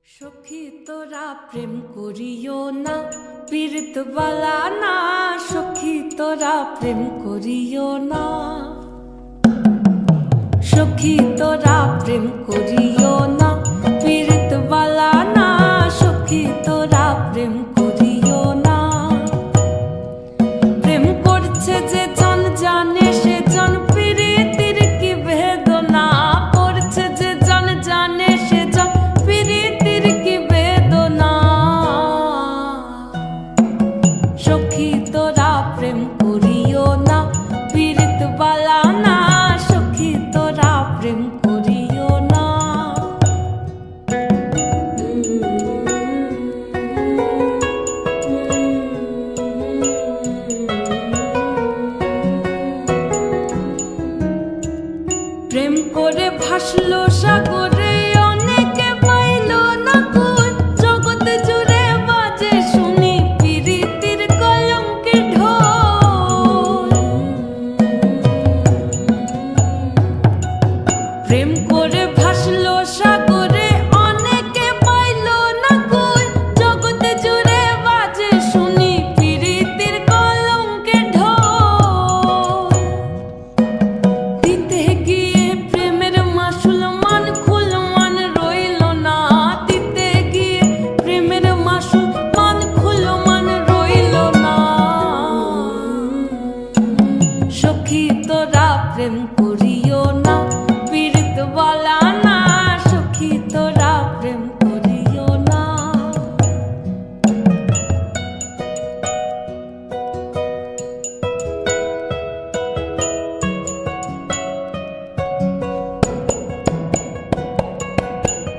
সখী তোরা প্রেম করিও না, পীড়িত বালা না। সখী তোরা প্রেম করিও না, সখী তোরা প্রেম করিও না, পীড়িত বালা না। সখী তোরা প্রেম করিও না। প্রেম করছে যে জন জানে সে জন পীড়িতির কি বেদনা। করছে যে জন জানে সে জন পীড়িতির কি বেদনা। সখী তোরা প্রেম করিও না, পীড়িত বালা না। সখী তোরা প্রেম করিও না। প্রেম করে ভাসলো সাগরে, অনেকে পাইল না কুল। জগৎ জুড়ে বাজে শুনি পীড়িতির কলঙ্কের ঢোল। প্রেম করে ভাসলো সাগরে, অনেকে পাইল না কুল। জগৎ জুড়ে বাজে শুনি পীড়িতির কলঙ্কের ঢোল। দিতে গিয়ে প্রেমের মাসুল মান খুল মান রইল না। দিতে গিয়ে প্রেমের মাসুল মান খুল মান রইল না। সখী তোরা প্রেম করিও না, পীড়িত বালা না। সখী তোরা প্রেম করিও না।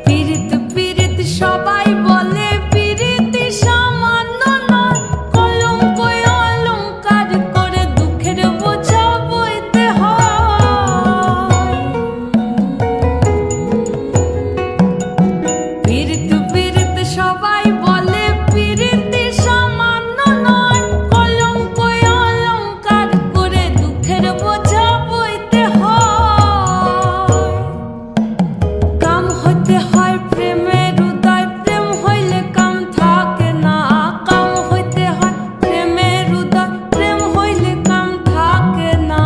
পীড়িত পীড়িত সবাই বলে, পীড়িতি সামান্য নয়। কলঙ্ক অলঙ্কার করে দুঃখের বোঝা বইতে হয়। পীড়িত পীড়িত সবাই বলে, পীড়িতি সামান্য নয়। কলঙ্ক অলঙ্কার করে দুঃখের বোঝা বইতে হয়। কাম হইতে হয় প্রেমের উদয়, প্রেম হইলে কাম থাকে না। কাম হইতে হয় প্রেমের উদয়, প্রেম হইলে কাম থাকে না।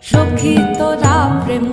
সখী তোরা প্রেম